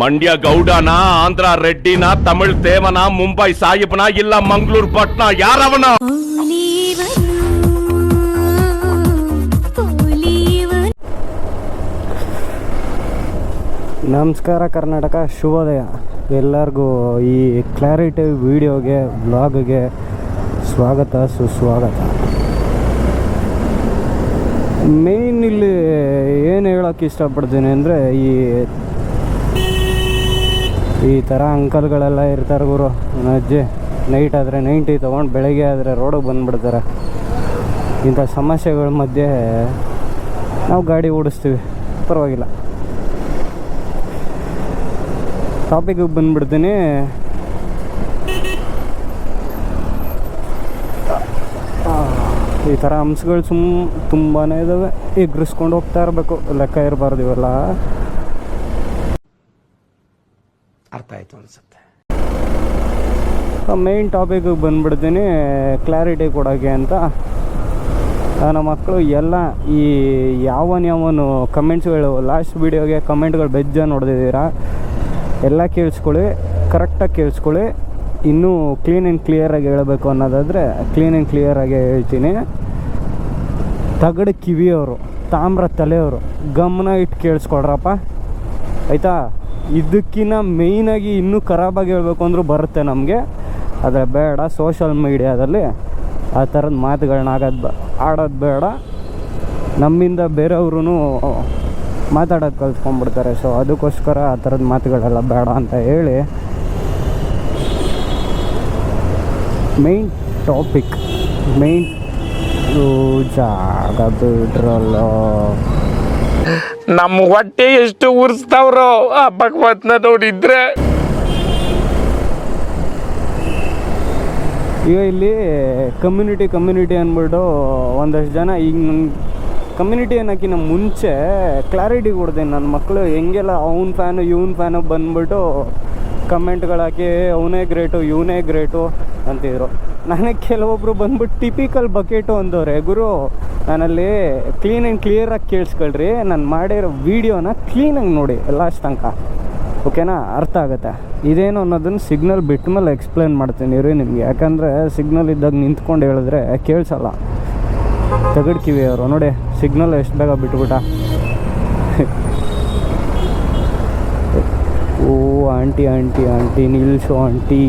ಮಂಡ್ಯ ಗೌಡನ, ಆಂಧ್ರ ರೆಡ್ಡಿನ, ತಮಿಳ್ ದೇವನ, ಮುಂಬೈ ಸಾಹಿಬ್ನ, ಇಲ್ಲ ಮಂಗಳೂರು ಭಟ್ನ, ಯಾರವನ? ನಮಸ್ಕಾರ ಕರ್ನಾಟಕ, ಶುಭೋದಯ ಎಲ್ಲರಿಗೂ. ಈ ಕ್ಲಾರಿಟಿ ವಿಡಿಯೋಗೆ, ಬ್ಲಾಗ್ಗೆ ಸ್ವಾಗತ, ಸುಸ್ವಾಗತ. ಮೇಯ್ನ್ ಇಲ್ಲಿ ಏನು ಹೇಳೋಕ್ಕೆ ಇಷ್ಟಪಡ್ತೀನಿ ಅಂದರೆ, ಈ ಥರ ಅಂಕಲ್ಗಳೆಲ್ಲ ಇರ್ತಾರೆ ಗುರು. ನನ್ನ ಅಜ್ಜಿ ನೈಟ್ ಆದರೆ 90 ತೊಗೊಂಡು ಬೆಳಗ್ಗೆ ಆದರೆ ರೋಡಿಗೆ ಬಂದುಬಿಡ್ತಾರೆ. ಇಂಥ ಸಮಸ್ಯೆಗಳ ಮಧ್ಯೆ ನಾವು ಗಾಡಿ ಓಡಿಸ್ತೀವಿ, ಪರವಾಗಿಲ್ಲ. ಟಾಪಿಗೆ ಬಂದುಬಿಡ್ತೀನಿ. ಈ ಥರ ಅಂಶಗಳು ತುಂಬಾ ಇದ್ದಾವೆ, ಎಗ್ರಿಸ್ಕೊಂಡು ಹೋಗ್ತಾ ಇರಬೇಕು, ಲೆಕ್ಕ ಇರಬಾರ್ದು. ಇವೆಲ್ಲ ಅರ್ಥ ಆಯ್ತು ಅನ್ಸುತ್ತೆ. ಮೇಯ್ನ್ ಟಾಪಿಗೆ ಬಂದುಬಿಡ್ತೀನಿ, ಕ್ಲಾರಿಟಿ ಕೊಡೋಕ್ಕೆ ಅಂತ. ನಮ್ಮ ಮಕ್ಕಳು ಎಲ್ಲ ಈ ಯಾವನು ಕಮೆಂಟ್ಸ್ಗಳು, ಲಾಸ್ಟ್ ವೀಡಿಯೋಗೆ ಕಮೆಂಟ್ಗಳು ಬೆಜ್ಜ ನೋಡ್ದಿದ್ದೀರಾ, ಎಲ್ಲ ಕೇಳಿಸ್ಕೊಳ್ಳಿ, ಕರೆಕ್ಟಾಗಿ ಕೇಳಿಸ್ಕೊಳ್ಳಿ. ಇನ್ನೂ ಕ್ಲೀನ್ ಆ್ಯಂಡ್ ಕ್ಲಿಯರಾಗಿ ಹೇಳಬೇಕು ಅನ್ನೋದಾದರೆ ಕ್ಲೀನ್ ಆ್ಯಂಡ್ ಕ್ಲಿಯರಾಗಿ ಹೇಳ್ತೀನಿ. ತಗಡು ಕಿವಿಯವರು, ತಾಮ್ರ ತಲೆಯವರು ಗಮನ ಇಟ್ಟು ಕೇಳಿಸ್ಕೊಳ್ರಪ್ಪ, ಆಯಿತಾ? ಇದಕ್ಕಿಂತ ಮೇಯ್ನಾಗಿ ಇನ್ನೂ ಖರಾಬಾಗಿ ಹೇಳಬೇಕು ಅಂದರೂ ಬರುತ್ತೆ ನಮಗೆ, ಆದರೆ ಬೇಡ. ಸೋಷಲ್ ಮೀಡಿಯಾದಲ್ಲಿ ಆ ಥರದ ಮಾತುಗಳನ್ನ ಆಡೋದು ಬೇಡ. ನಮ್ಮಿಂದ ಬೇರೆಯವ್ರೂ ಮಾತಾಡೋದು ಕಲ್ತ್ಕೊಂಡ್ಬಿಡ್ತಾರೆ. ಸೊ ಅದಕ್ಕೋಸ್ಕರ ಆ ಥರದ ಮಾತುಗಳೆಲ್ಲ ಬೇಡ ಅಂತ ಹೇಳಿ ಮೇಯ್ನ್ ಟಾಪಿಕ್, ಮೇಯ್ನ್ ಜಾಗ ಬಿಡ್ರಲ್ಲ. ನಮ್ಮ ಹೊಟ್ಟೆ ಎಷ್ಟು ಉರ್ಸ್ತಾವ್ರೋ ಆ ಭಗವತ್ನ ನೋಡಿದ್ರೆ. ಈಗ ಇಲ್ಲಿ ಕಮ್ಯುನಿಟಿ ಅಂದ್ಬಿಟ್ಟು ಒಂದಷ್ಟು ಜನ, ಈಗ ಕಮ್ಯುನಿಟಿ ಅನ್ನೋಕ್ಕಿಂತ ಮುಂಚೆ ಕ್ಲಾರಿಟಿ ಕೊಡ್ತೀನಿ. ನನ್ನ ಮಕ್ಕಳು ಹೆಂಗೆಲ್ಲ ಅವ್ನ ಫ್ಯಾನು ಇವ್ನ ಫ್ಯಾನು ಬಂದ್ಬಿಟ್ಟು ಕಮೆಂಟ್ಗಳು ಹಾಕಿ ಅವನೇ ಗ್ರೇಟು ಇವನೇ ಗ್ರೇಟು ಅಂತಿದ್ರು. ನನಗೆ ಕೆಲವೊಬ್ಬರು ಬಂದ್ಬಿಟ್ಟು ಟಿಪಿಕಲ್ ಬಕೆಟು ಅಂದವ್ರೆ. ಗುರು, ನಾನಲ್ಲಿ ಕ್ಲೀನ್ ಆ್ಯಂಡ್ ಕ್ಲಿಯರಾಗಿ ಕೇಳಿಸ್ಕೊಳ್ರಿ, ನಾನು ಮಾಡಿರೋ ವೀಡಿಯೋನ ಕ್ಲೀನಾಗಿ ನೋಡಿ ಲಾಸ್ಟ್ ತನಕ, ಓಕೆನಾ? ಅರ್ಥ ಆಗುತ್ತೆ. ಇದೇನು ಅನ್ನೋದನ್ನು ಸಿಗ್ನಲ್ ಬಿಟ್ಟ ಮೇಲೆ ಎಕ್ಸ್ಪ್ಲೇನ್ ಮಾಡ್ತೀನಿ ರೀ ನಿಮಗೆ. ಯಾಕಂದರೆ ಸಿಗ್ನಲ್ ಇದ್ದಾಗ ನಿಂತ್ಕೊಂಡು ಹೇಳಿದ್ರೆ ಕೇಳಿಸಲ್ಲ. ತಗಡು ಕಿವಿಯವರು ನೋಡಿ, ಸಿಗ್ನಲ್ ಎಷ್ಟು ಬೇಗ ಬಿಟ್ಬಿಟ್ಟ. ಓ ಆಂಟಿ ಆಂಟಿ ಆಂಟಿ ನಿಲ್ಸು ಆಂಟಿ.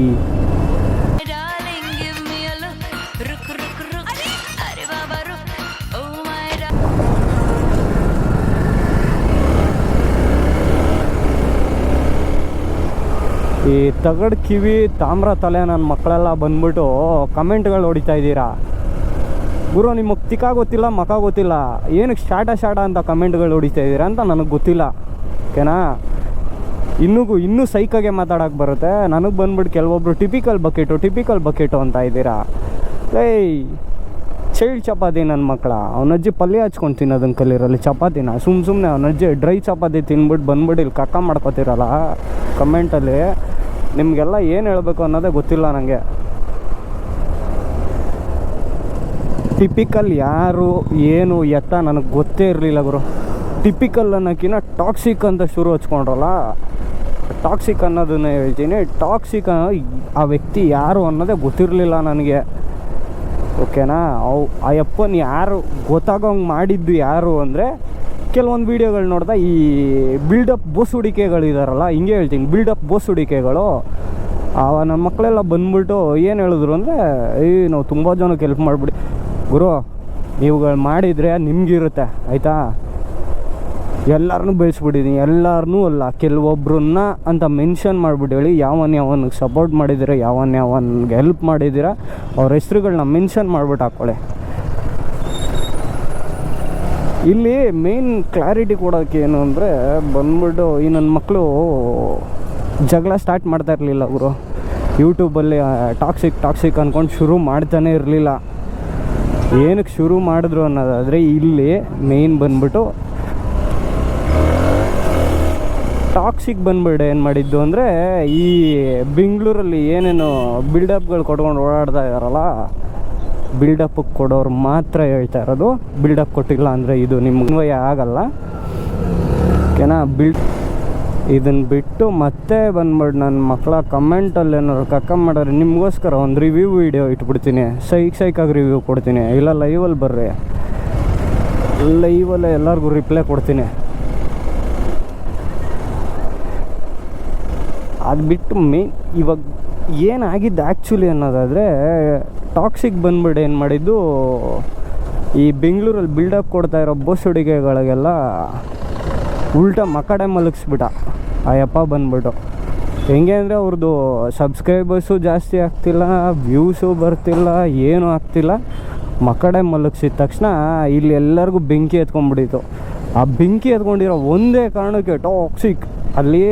ಈ ತಗಡು ಕಿವಿ ತಾಮ್ರ ತಲೆ ನನ್ನ ಮಕ್ಕಳೆಲ್ಲ ಬಂದ್ಬಿಟ್ಟು ಕಮೆಂಟ್ಗಳು ಹೊಡಿತಾ ಇದ್ದೀರಾ. ಗುರು, ನಿಮಗೆ ತಿಕ್ಕ ಗೊತ್ತಿಲ್ಲ, ಮಕ ಗೊತ್ತಿಲ್ಲ, ಏನಕ್ಕೆ ಶಾಟ ಅಂತ ಕಮೆಂಟ್ಗಳು ಹೊಡಿತಾ ಇದ್ದೀರಾ ಅಂತ ನನಗೆ ಗೊತ್ತಿಲ್ಲ, ಓಕೆನಾ? ಇನ್ನೂ ಸೈಕಾಗೆ ಮಾತಾಡೋಕ್ಕೆ ಬರುತ್ತೆ. ನನಗೆ ಬಂದ್ಬಿಟ್ಟು ಕೆಲವೊಬ್ರು ಟಿಪಿಕಲ್ ಬಕೆಟು ಅಂತ ಇದ್ದೀರಾ. ಏಯ್ ಚೈಲ್ಡ್ ಚಪಾತಿ ನನ್ನ ಮಕ್ಕಳ, ಅವನಜ್ಜಿ ಪಲ್ಯ ಹಚ್ಕೊಂಡು ತಿನ್ನೋದನ್ನು ಕಲಿರಲ್ಲ ಚಪಾತಿನ. ಸುಮ್ಮನೆ ಅವನಜ್ಜಿ ಡ್ರೈ ಚಪಾತಿ ತಿನ್ಬಿಟ್ಟು ಬಂದ್ಬಿಟ್ಟು ಇಲ್ಲಿ ಕಕ್ಕ ಮಾಡ್ಕೊತಿರಲ್ಲ ಕಮೆಂಟಲ್ಲಿ. ನಿಮಗೆಲ್ಲ ಏನು ಹೇಳಬೇಕು ಅನ್ನೋದೇ ಗೊತ್ತಿಲ್ಲ ನನಗೆ. ಟಿಪಿಕಲ್ ಯಾರು ಏನು ಎತ್ತ ನನಗೆ ಗೊತ್ತೇ ಇರಲಿಲ್ಲ ಗುರು. ಟಿಪಿಕಲ್ ಅನ್ನೋಕ್ಕಿಂತ ಟಾಕ್ಸಿಕ್ ಅಂತ ಶುರು ಹಚ್ಕೊಂಡ್ರಲ್ಲ, ಟಾಕ್ಸಿಕ್ ಅನ್ನೋದನ್ನ ಹೇಳ್ತೀನಿ. ಟಾಕ್ಸಿಕ್ ಆ ವ್ಯಕ್ತಿ ಯಾರು ಅನ್ನೋದೇ ಗೊತ್ತಿರಲಿಲ್ಲ ನನಗೆ, ಓಕೆನಾ? ಆ ಅಪ್ಪನ ಯಾರು ಗೊತ್ತಾಗೋಂಗೆ ಮಾಡಿದ್ದು ಯಾರು ಅಂದರೆ, ಕೆಲವೊಂದು ವೀಡಿಯೋಗಳು ನೋಡ್ದೆ ಈ ಬಿಲ್ಡಪ್ ಬೋಸುಡಿಕೆಗಳಿದಾರಲ್ಲ, ಹಿಂಗೆ ಹೇಳ್ತೀನಿ, ಬಿಲ್ಡಪ್ ಬೋಸುಡಿಕೆಗಳು. ನನ್ನ ಮಕ್ಕಳೆಲ್ಲ ಬಂದ್ಬಿಟ್ಟು ಏನು ಹೇಳಿದ್ರು ಅಂದರೆ, ನಾವು ತುಂಬ ಜನಕ್ಕೆ ಹೆಲ್ಪ್ ಮಾಡಿಬಿಡಿ ಗುರು, ನೀವುಗಳು ಮಾಡಿದರೆ ನಿಮಗಿರುತ್ತೆ, ಆಯಿತಾ? ಎಲ್ಲರನ್ನೂ ಬೆಳೆಸ್ಬಿಟ್ಟಿದ್ದೀನಿ, ಎಲ್ಲರನ್ನೂ ಅಲ್ಲ, ಕೆಲವೊಬ್ರನ್ನ ಅಂತ ಮೆನ್ಷನ್ ಮಾಡಿಬಿಟ್ಟು ಹೇಳಿ, ಯಾವನಿಗೆ ಸಪೋರ್ಟ್ ಮಾಡಿದ್ದೀರ, ಯಾವನಿಗೆ ಹೆಲ್ಪ್ ಮಾಡಿದ್ದೀರ, ಅವ್ರ ಹೆಸ್ರುಗಳನ್ನ ಮೆನ್ಷನ್ ಮಾಡಿಬಿಟ್ಟು ಹಾಕ್ಕೊಳ್ಳಿ. ಇಲ್ಲಿ ಮೇನ್ ಕ್ಲಾರಿಟಿ ಕೊಡೋಕ್ಕೆ ಏನು ಅಂದರೆ ಬಂದ್ಬಿಟ್ಟು, ಈ ನನ್ನ ಮಕ್ಕಳು ಜಗಳ ಸ್ಟಾರ್ಟ್ ಮಾಡ್ತಾ ಇರಲಿಲ್ಲ ಗುರು. ಯೂಟ್ಯೂಬಲ್ಲಿ ಟಾಕ್ಸಿಕ್ ಅಂದ್ಕೊಂಡು ಶುರು ಮಾಡ್ತಾನೆ ಇರಲಿಲ್ಲ. ಏನಕ್ಕೆ ಶುರು ಮಾಡಿದ್ರು ಅನ್ನೋದಾದರೆ, ಇಲ್ಲಿ ಮೇಯ್ನ್ ಬಂದ್ಬಿಟ್ಟು ಟಾಕ್ಸಿಕ್ ಬಂದ್ಬಿಟ್ಟು ಏನು ಮಾಡಿದ್ದು ಅಂದರೆ, ಈ ಬೆಂಗಳೂರಲ್ಲಿ ಏನೇನು ಬಿಲ್ಡಪ್ಗಳು ಕೊಟ್ಕೊಂಡು ಓಡಾಡ್ತಾ ಇದ್ದಾರಲ್ಲ, ಬಿಲ್ಡಪ್ ಕೊಡೋರು ಮಾತ್ರ ಹೇಳ್ತಾ ಇರೋದು. ಬಿಲ್ಡಪ್ ಕೊಟ್ಟಿಲ್ಲ ಅಂದರೆ ಇದು ನಿಮ್ಗೆ ಅನ್ವಯ ಆಗಲ್ಲ, ಓಕೆನಾ? ಇದನ್ನು ಬಿಟ್ಟು ಮತ್ತೆ ಬಂದ್ಬಿಟ್ಟು ನನ್ನ ಮಕ್ಕಳ ಕಮೆಂಟಲ್ಲಿ ಏನಾದ್ರು ಕಕ್ಕ ಮಾಡಿದ್ರೆ ನಿಮಗೋಸ್ಕರ ಒಂದು ರಿವ್ಯೂ ವೀಡಿಯೋ ಇಟ್ಬಿಡ್ತೀನಿ, ಸೈಕಾಗಿ ರಿವ್ಯೂ ಕೊಡ್ತೀನಿ. ಇಲ್ಲ ಲೈವಲ್ಲಿ ಬರ್ರಿ, ಲೈವಲ್ಲೇ ಎಲ್ಲರಿಗೂ ರಿಪ್ಲೈ ಕೊಡ್ತೀನಿ. ಅದು ಬಿಟ್ಟು ಇವಾಗ ಏನಾಗಿದ್ದು ಆ್ಯಕ್ಚುಲಿ ಅನ್ನೋದಾದರೆ, ಟಾಕ್ಸಿಕ್ ಬಂದ್ಬಿಟ್ಟು ಏನು ಮಾಡಿದ್ದು, ಈ ಬೆಂಗಳೂರಲ್ಲಿ ಬಿಲ್ಡಪ್ ಕೊಡ್ತಾ ಇರೋ ಬೋಸ್ ಹುಡುಗಿಗಳಿಗೆಲ್ಲ ಉಲ್ಟಾ ಮಕಡೆ ಮಲಗಿಸ್ಬಿಟ್ಟ ಆ ಯಪ್ಪ ಬಂದ್ಬಿಟ್ಟು. ಹೆಂಗೆ ಅಂದರೆ ಅವ್ರದ್ದು ಸಬ್ಸ್ಕ್ರೈಬರ್ಸು ಜಾಸ್ತಿ ಆಗ್ತಿಲ್ಲ, ವ್ಯೂಸು ಬರ್ತಿಲ್ಲ, ಏನೂ ಆಗ್ತಿಲ್ಲ. ಮಕಡೆ ಮಲಗಿಸಿದ ತಕ್ಷಣ ಇಲ್ಲಿ ಎಲ್ಲರಿಗೂ ಬೆಂಕಿ ಎತ್ಕೊಂಡ್ಬಿಟ್ಟಿತ್ತು. ಆ ಬೆಂಕಿ ಎತ್ಕೊಂಡಿರೋ ಒಂದೇ ಕಾರಣಕ್ಕೆ ಟಾಕ್ಸಿಕ್. ಅಲ್ಲಿ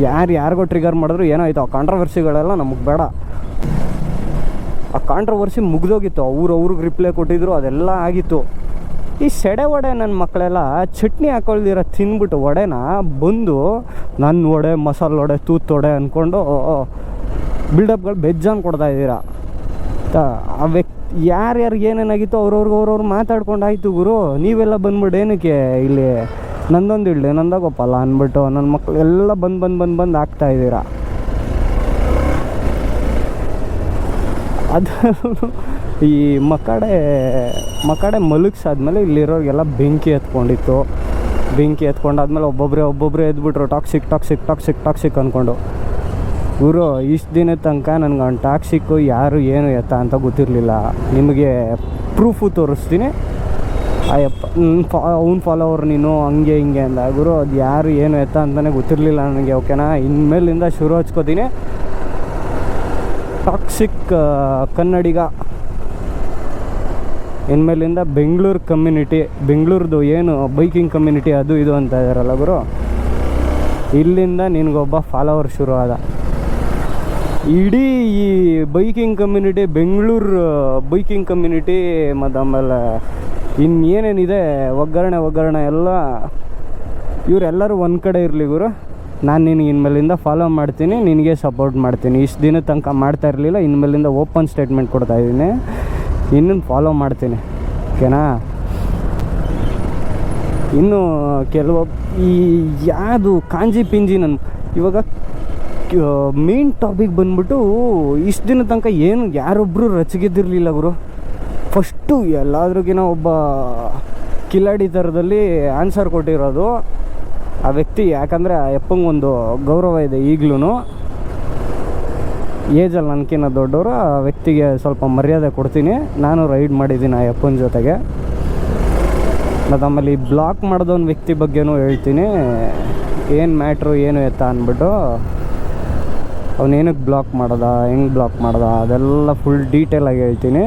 ಯಾರಿಗೋ ಟ್ರಿಗರ್ ಮಾಡಿದ್ರು ಏನಾಯಿತು, ಆ ಕಾಂಟ್ರವರ್ಸಿಗಳೆಲ್ಲ ನಮಗೆ ಬೇಡ. ಆ ಕಾಂಟ್ರವರ್ಸಿ ಮುಗ್ದೋಗಿತ್ತು, ಅವ್ರಿಗೆ ರಿಪ್ಲೈ ಕೊಟ್ಟಿದ್ರು, ಅದೆಲ್ಲ ಆಗಿತ್ತು. ಈ ಸೆಡೆ ವಡೆ ನನ್ನ ಮಕ್ಕಳೆಲ್ಲ ಚಟ್ನಿ ಹಾಕೊಳ್ದಿರ ತಿಂದ್ಬಿಟ್ಟು ವಡೆನ ಬಂದು ನನ್ನ ವಡೆ, ಮಸಾಲೆ ವಡೆ, ತೂತ್ ವಡೆ ಅಂದ್ಕೊಂಡು ಬಿಲ್ಡಪ್ಗಳು ಬೆಜ್ಜಾನ್ ಕೊಡ್ತಾಯಿದ್ದೀರಾ. ಆ ಯಾರ್ಯಾರಿಗೆ ಏನೇನಾಗಿತ್ತು ಅವ್ರವ್ರು ಮಾತಾಡ್ಕೊಂಡು ಆಯಿತು ಗುರು, ನೀವೆಲ್ಲ ಬಂದ್ಬಿಟ್ಟು ಏನಕ್ಕೆ ಇಲ್ಲಿ ನಂದೊಂದು ಇಳ್ಳಿ ನಂದಾಗೋಪಲ್ಲ ಅಂದ್ಬಿಟ್ಟು ನನ್ನ ಮಕ್ಕಳು ಎಲ್ಲ ಬಂದು ಆಗ್ತಾಯಿದ್ದೀರಾ. ಅದು ಈ ಮಕಡೆ ಮಲಗಿಸಾದ್ಮೇಲೆ ಇಲ್ಲಿರೋರಿಗೆಲ್ಲ ಬೆಂಕಿ ಎತ್ಕೊಂಡಿತ್ತು. ಬೆಂಕಿ ಎತ್ಕೊಂಡಾದ್ಮೇಲೆ ಒಬ್ಬೊಬ್ಬರೇ ಎದ್ಬಿಟ್ರು, ಟಾಕ್ಸಿಕ್ ಅಂದ್ಕೊಂಡು. ಗುರು ಇಷ್ಟು ದಿನದ ತನಕ ನನಗೆ ಅವ್ನು ಟಾಕ್ಸಿಕ್ಕು ಯಾರು ಏನು ಎತ್ತ ಅಂತ ಗೊತ್ತಿರಲಿಲ್ಲ. ನಿಮಗೆ ಪ್ರೂಫು ತೋರಿಸ್ತೀನಿ. ಅಯ್ಯಪ್ಪ ಅವ್ನು ಫಾಲೋವರ್ ನೀನು ಹಂಗೆ ಹಿಂಗೆ ಅಂದ. ಗುರು ಅದು ಯಾರು ಏನು ಎತ್ತ ಅಂತಲೇ ಗೊತ್ತಿರಲಿಲ್ಲ ನನಗೆ. ಓಕೆನಾ, ಇನ್ಮೇಲಿಂದ ಶುರು ಹಚ್ಕೋತೀನಿ. ಟಾಕ್ಸಿಕ್ ಕನ್ನಡಿಗ ಇನ್ಮೇಲಿಂದ ಬೆಂಗಳೂರು ಕಮ್ಯುನಿಟಿ, ಬೆಂಗಳೂರ್ದು ಏನು ಬೈಕಿಂಗ್ ಕಮ್ಯುನಿಟಿ ಅದು ಇದು ಅಂತ ಇದ್ದಾರಲ್ಲ ಗುರು, ಇಲ್ಲಿಂದ ನಿನಗೊಬ್ಬ ಫಾಲೋವರ್ ಶುರು ಆದ. ಇಡೀ ಈ biking community, Bengaluru biking community ಮತ್ತು ಆಮೇಲೆ ಇನ್ನೇನೇನಿದೆ ಒಗ್ಗರಣೆ ಎಲ್ಲ ಇವರೆಲ್ಲರೂ ಒಂದು ಕಡೆ ಇರಲಿ ಗುರು. ನಾನು ನಿನಗೆ ಇನ್ಮೇಲಿಂದ ಫಾಲೋ ಮಾಡ್ತೀನಿ, ನಿನಗೆ ಸಪೋರ್ಟ್ ಮಾಡ್ತೀನಿ. ಇಷ್ಟು ದಿನ ತನಕ ಮಾಡ್ತಾ ಇರಲಿಲ್ಲ, ಇನ್ಮೇಲಿಂದ ಓಪನ್ ಸ್ಟೇಟ್ಮೆಂಟ್ ಕೊಡ್ತಾಯಿದ್ದೀನಿ, ಇನ್ನೂ ಫಾಲೋ ಮಾಡ್ತೀನಿ. ಓಕೆನಾ. ಇನ್ನು ಈ ಯಾವುದು ಕಾಂಜಿ ಪಿಂಜಿ ನನ್ನ ಇವಾಗ ಮೇನ್ ಟಾಪಿಕ್ ಬಂದ್ಬಿಟ್ಟು, ಇಷ್ಟು ದಿನ ತನಕ ಏನು ಯಾರೊಬ್ಬರು ರಚಿಗೆದ್ದಿರಲಿಲ್ಲ ಗುರು. ಫಸ್ಟು ಎಲ್ಲಾದ್ರಿಗಿನ ಒಬ್ಬ ಕಿಲಾಡಿ ಥರದಲ್ಲಿ ಆನ್ಸರ್ ಕೊಟ್ಟಿರೋದು ಆ ವ್ಯಕ್ತಿ. ಯಾಕಂದರೆ ಆ ಯಪ್ಪಂಗೆ ಒಂದು ಗೌರವ ಇದೆ ಈಗಲೂ. ಏಜಲ್ಲಿ ನನಗಿನ್ನ ದೊಡ್ಡವರು, ಆ ವ್ಯಕ್ತಿಗೆ ಸ್ವಲ್ಪ ಮರ್ಯಾದೆ ಕೊಡ್ತೀನಿ. ನಾನು ರೈಡ್ ಮಾಡಿದ್ದೀನಿ ಆ ಯಪ್ಪನ ಜೊತೆಗೆ. ಮತ್ತು ಆಮೇಲೆ ಈ ಬ್ಲಾಕ್ ಮಾಡಿದವನ ವ್ಯಕ್ತಿ ಬಗ್ಗೆನೂ ಹೇಳ್ತೀನಿ, ಏನು ಮ್ಯಾಟ್ರು ಏನು ಎತ್ತ ಅಂದ್ಬಿಟ್ಟು. ಅವನೇನಕ್ಕೆ ಬ್ಲಾಕ್ ಮಾಡ್ದ, ಹೆಂಗೆ ಬ್ಲಾಕ್ ಮಾಡ್ದ, ಅದೆಲ್ಲ ಫುಲ್ ಡೀಟೇಲಾಗಿ ಹೇಳ್ತೀನಿ.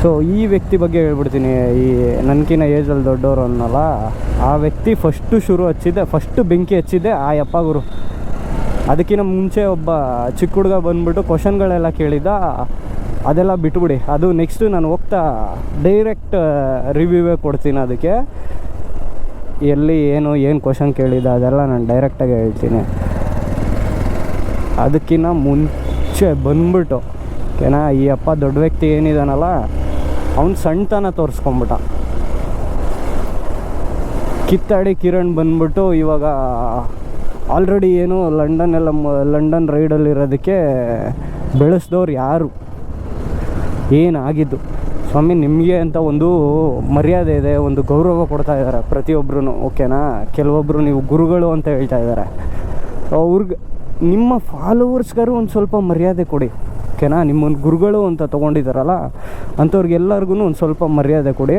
ಸೊ ಈ ವ್ಯಕ್ತಿ ಬಗ್ಗೆ ಹೇಳ್ಬಿಡ್ತೀನಿ. ಈ ನನಗಿನ್ನ ಏಜಲ್ಲಿ ದೊಡ್ಡವರು ಅನ್ನಲ್ಲ, ಆ ವ್ಯಕ್ತಿ ಫಸ್ಟು ಬೆಂಕಿ ಹಚ್ಚಿದ್ದೆ ಆ ಯಪ್ಪ ಗುರು. ಅದಕ್ಕಿಂತ ಮುಂಚೆ ಒಬ್ಬ ಚಿಕ್ಕ ಹುಡುಗ ಬಂದ್ಬಿಟ್ಟು ಕ್ವಶನ್ಗಳೆಲ್ಲ ಕೇಳಿದ್ದ, ಅದೆಲ್ಲ ಬಿಟ್ಬಿಡಿ. ಅದು ನೆಕ್ಸ್ಟು ನಾನು ಹೋಗ್ತಾ ಡೈರೆಕ್ಟ್ ರಿವ್ಯೂವೇ ಕೊಡ್ತೀನಿ. ಅದಕ್ಕೆ ಎಲ್ಲಿ ಏನು ಕ್ವಶನ್ ಕೇಳಿದ್ದ ಅದೆಲ್ಲ ನಾನು ಡೈರೆಕ್ಟಾಗಿ ಹೇಳ್ತೀನಿ. ಅದಕ್ಕಿಂತ ಮುಂಚೆ ಬಂದ್ಬಿಟ್ಟು ಓಕೆನಾ, ಈ ಅಪ್ಪ ದೊಡ್ಡ ವ್ಯಕ್ತಿ ಏನಿದಾನಲ್ಲ, ಅವ್ನು ಸಣ್ಣತನ ತೋರಿಸ್ಕೊಂಬಿಟ್ಟ. ಕಿತ್ತಾಡಿ ಕಿರಣ್ ಬಂದ್ಬಿಟ್ಟು ಇವಾಗ ಆಲ್ರೆಡಿ ಏನು ಲಂಡನ್ ರೈಡಲ್ಲಿರೋದಕ್ಕೆ ಬೆಳೆಸ್ದವ್ರು ಯಾರು, ಏನಾಗಿದ್ದು ಸ್ವಾಮಿ ನಿಮಗೆ ಅಂತ ಒಂದು ಮರ್ಯಾದೆ ಇದೆ, ಒಂದು ಗೌರವ ಕೊಡ್ತಾ ಇದ್ದಾರೆ ಪ್ರತಿಯೊಬ್ಬರೂ. ಓಕೆನಾ, ಕೆಲವೊಬ್ಬರು ನೀವು ಗುರುಗಳು ಅಂತ ಹೇಳ್ತಾ ಇದ್ದಾರೆ, ಅವ್ರಿಗೆ ನಿಮ್ಮ ಫಾಲೋವರ್ಸ್ಗಾರು ಒಂದು ಸ್ವಲ್ಪ ಮರ್ಯಾದೆ ಕೊಡಿ. ಓಕೆನಾ, ನಿಮ್ಮೊಂದು ಗುರುಗಳು ಅಂತ ತೊಗೊಂಡಿದ್ದಾರಲ್ಲ ಅಂಥವ್ರಿಗೆಲ್ಲರಿಗೂ ಒಂದು ಸ್ವಲ್ಪ ಮರ್ಯಾದೆ ಕೊಡಿ.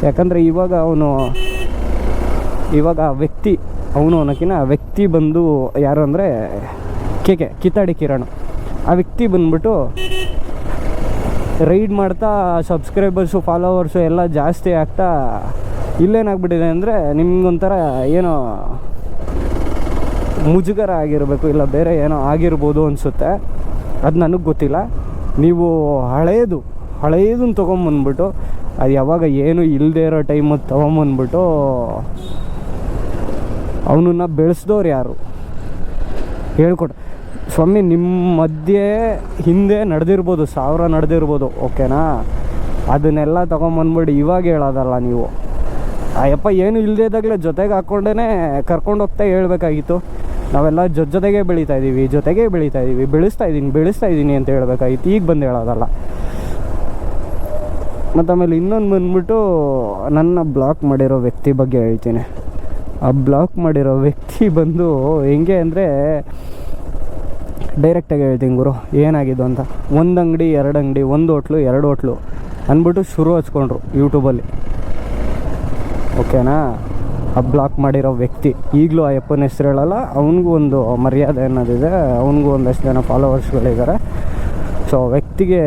ಯಾಕಂದರೆ ಇವಾಗ ಆ ವ್ಯಕ್ತಿ ಅನ್ನೋಕ್ಕಿಂತ ಆ ವ್ಯಕ್ತಿ ಬಂದು ಯಾರು ಅಂದರೆ ಕಿತ್ತಾಡಿ ಕಿರಣ್. ಆ ವ್ಯಕ್ತಿ ಬಂದ್ಬಿಟ್ಟು ರೈಡ್ ಮಾಡ್ತಾ ಸಬ್ಸ್ಕ್ರೈಬರ್ಸು ಫಾಲೋವರ್ಸು ಎಲ್ಲ ಜಾಸ್ತಿ ಆಗ್ತಾ ಇಲ್ಲೇನಾಗ್ಬಿಟ್ಟಿದೆ ಅಂದರೆ ನಿಮ್ಗೊಂಥರ ಏನೋ ಮುಜುಗರ ಆಗಿರಬೇಕು, ಇಲ್ಲ ಬೇರೆ ಏನೋ ಆಗಿರ್ಬೋದು ಅನಿಸುತ್ತೆ. ಅದು ನನಗೆ ಗೊತ್ತಿಲ್ಲ. ನೀವು ಹಳೇದನ್ನು ತೊಗೊಂಬಂದ್ಬಿಟ್ಟು ಅದು ಯಾವಾಗ ಏನು ಇಲ್ಲದೇ ಇರೋ ಟೈಮಲ್ಲಿ ತೊಗೊಂಬಂದ್ಬಿಟ್ಟು ಅವನನ್ನು ಬೆಳೆಸ್ದವ್ರು ಯಾರು ಹೇಳ್ಕೊಟ್ಟು ಸ್ವಾಮಿ. ನಿಮ್ಮ ಮಧ್ಯೆ ಹಿಂದೆ ನಡೆದಿರ್ಬೋದು, 1000 ನಡೆದಿರ್ಬೋದು. ಓಕೆನಾ, ಅದನ್ನೆಲ್ಲ ತೊಗೊಂಬಂದ್ಬಿಟ್ಟು ಇವಾಗ ಹೇಳೋದಲ್ಲ ನೀವು. ಅಯ್ಯಪ್ಪ ಏನು ಇಲ್ಲದೇ ಇದ್ದಾಗಲೇ ಜೊತೆಗೆ ಹಾಕ್ಕೊಂಡೇ ಕರ್ಕೊಂಡು ಹೋಗ್ತಾ ಹೇಳ್ಬೇಕಾಗಿತ್ತು. ನಾವೆಲ್ಲ ಜೊತೆಗೆ ಬೆಳೀತಾ ಇದ್ದೀವಿ, ಬೆಳೆಸ್ತಾ ಇದ್ದೀನಿ ಅಂತ ಹೇಳ್ಬೇಕಾಗಿತ್ತು. ಈಗ ಬಂದು ಹೇಳೋದಲ್ಲ. ಮತ್ತು ಆಮೇಲೆ ಇನ್ನೊಂದು ಬಂದ್ಬಿಟ್ಟು ನನ್ನ ಬ್ಲಾಕ್ ಮಾಡಿರೋ ವ್ಯಕ್ತಿ ಬಗ್ಗೆ ಹೇಳ್ತೀನಿ. ಆ ಬ್ಲಾಕ್ ಮಾಡಿರೋ ವ್ಯಕ್ತಿ ಬಂದು ಹೆಂಗೆ ಅಂದರೆ, ಡೈರೆಕ್ಟಾಗಿ ಹೇಳ್ತೀನಿ ಗುರು ಏನಾಗಿದ್ದು ಅಂತ. 1 ಅಂಗಡಿ 2 ಅಂಗಡಿ, 1 ಹೋಟ್ಲು 2 ಹೋಟ್ಲು ಅಂದ್ಬಿಟ್ಟು ಶುರು ಹಚ್ಕೊಂಡ್ರು ಯೂಟ್ಯೂಬಲ್ಲಿ. ಓಕೆನಾ? ಆ ಬ್ಲಾಕ್ ಮಾಡಿರೋ ವ್ಯಕ್ತಿ ಈಗಲೂ ಅಯ್ಯಪ್ಪನ ಹೆಸ್ರು ಹೇಳಲ್ಲ. ಅವನಿಗೂ ಒಂದು ಮರ್ಯಾದೆ ಅನ್ನೋದಿದೆ, ಅವನಿಗೂ ಒಂದಷ್ಟು ಜನ ಫಾಲೋವರ್ಸ್ಗಳಿದ್ದಾರೆ. ಸೊ ವ್ಯಕ್ತಿಗೆ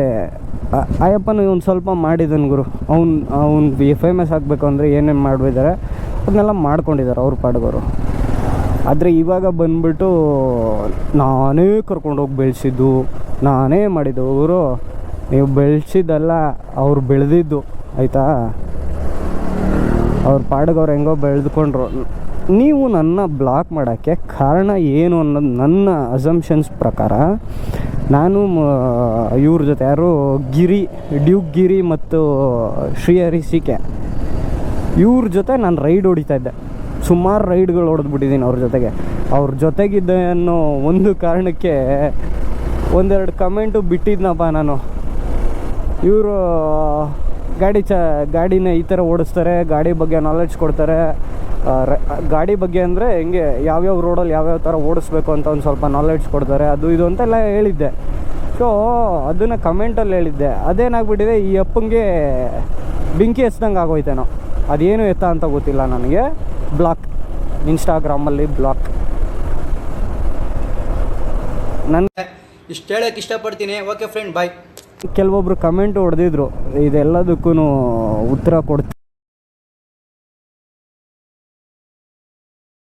ಅಯ್ಯಪ್ಪನ ಒಂದು ಸ್ವಲ್ಪ ಮಾಡಿದನು ಗುರು. ಅವ್ನು ಫೇಮಸ್ ಆಗಬೇಕು ಅಂದರೆ ಏನೇನು ಮಾಡಿದ್ದಾರೆ ಅದನ್ನೆಲ್ಲ ಮಾಡ್ಕೊಂಡಿದ್ದಾರೆ ಅವ್ರ ಪಾಡ್ಗೋರು. ಆದರೆ ಇವಾಗ ಬಂದ್ಬಿಟ್ಟು ನಾನೇ ಕರ್ಕೊಂಡೋಗಿ ಬೆಳೆಸಿದ್ದು, ನಾನೇ ಮಾಡಿದ್ದು. ಗುರು ನೀವು ಬೆಳೆಸಿದ್ದಲ್ಲ, ಅವ್ರು ಬೆಳೆದಿದ್ದು ಆಯಿತಾ? ಅವ್ರ ಪಾಡ್ಗವ್ರು ಹೆಂಗೋ ಬೆಳೆದುಕೊಂಡ್ರು. ನೀವು ನನ್ನ ಬ್ಲಾಕ್ ಮಾಡೋಕ್ಕೆ ಕಾರಣ ಏನು ಅನ್ನೋದು ನನ್ನ ಅಸಂಪ್ಷನ್ಸ್ ಪ್ರಕಾರ, ನಾನು ಇವ್ರ ಜೊತೆ ಯಾರು ಡ್ಯೂಕ್ ಗಿರಿ ಮತ್ತು ಶ್ರೀಹರಿ CK ಇವ್ರ ಜೊತೆ ನಾನು ರೈಡ್ ಹೊಡಿತಾ ಇದ್ದೆ. ಸುಮಾರು ರೈಡ್ಗಳು ಹೊಡೆದ್ಬಿಟ್ಟಿದ್ದೀನಿ ಅವ್ರ ಜೊತೆಗಿದ್ದೆ ಅನ್ನೋ ಒಂದು ಕಾರಣಕ್ಕೆ 1-2 ಕಮೆಂಟು ಬಿಟ್ಟಿದ್ನಪ್ಪ ನಾನು. ಇವರು ಗಾಡಿನ ಈ ಥರ ಓಡಿಸ್ತಾರೆ, ಗಾಡಿ ಬಗ್ಗೆ ನಾಲೆಡ್ಜ್ ಕೊಡ್ತಾರೆ. ಗಾಡಿ ಬಗ್ಗೆ ಅಂದರೆ ಹಿಂಗೆ ಯಾವ್ಯಾವ ರೋಡಲ್ಲಿ ಯಾವ್ಯಾವ ಥರ ಓಡಿಸ್ಬೇಕು ಅಂತ ಒಂದು ಸ್ವಲ್ಪ ನಾಲೆಡ್ಜ್ ಕೊಡ್ತಾರೆ, ಅದು ಇದು ಅಂತೆಲ್ಲ ಹೇಳಿದ್ದೆ. ಸೊ ಅದನ್ನು ಕಮೆಂಟಲ್ಲಿ ಹೇಳಿದ್ದೆ. ಅದೇನಾಗ್ಬಿಟ್ಟಿದೆ, ಈ ಅಪ್ಪಂಗೆ ಬೆಂಕಿ ಹಚ್ದಂಗೆ ಆಗೋಯ್ತೇನೋ, ಅದೇನು ಎತ್ತ ಅಂತ ಗೊತ್ತಿಲ್ಲ ನನಗೆ. ಬ್ಲಾಕ್, ಇನ್ಸ್ಟಾಗ್ರಾಮಲ್ಲಿ ಬ್ಲಾಕ್. ಇಷ್ಟು ಹೇಳೋಕ್ಕೆ ಇಷ್ಟಪಡ್ತೀನಿ. ಓಕೆ ಫ್ರೆಂಡ್, ಬಾಯ್. ಕೆಲವೊಬ್ರು ಕಮೆಂಟ್ ಹೊಡೆದಿದ್ರು, ಇದೆಲ್ಲದಕ್ಕೂ ಉತ್ತರ ಕೊಡ್ತೀನಿ.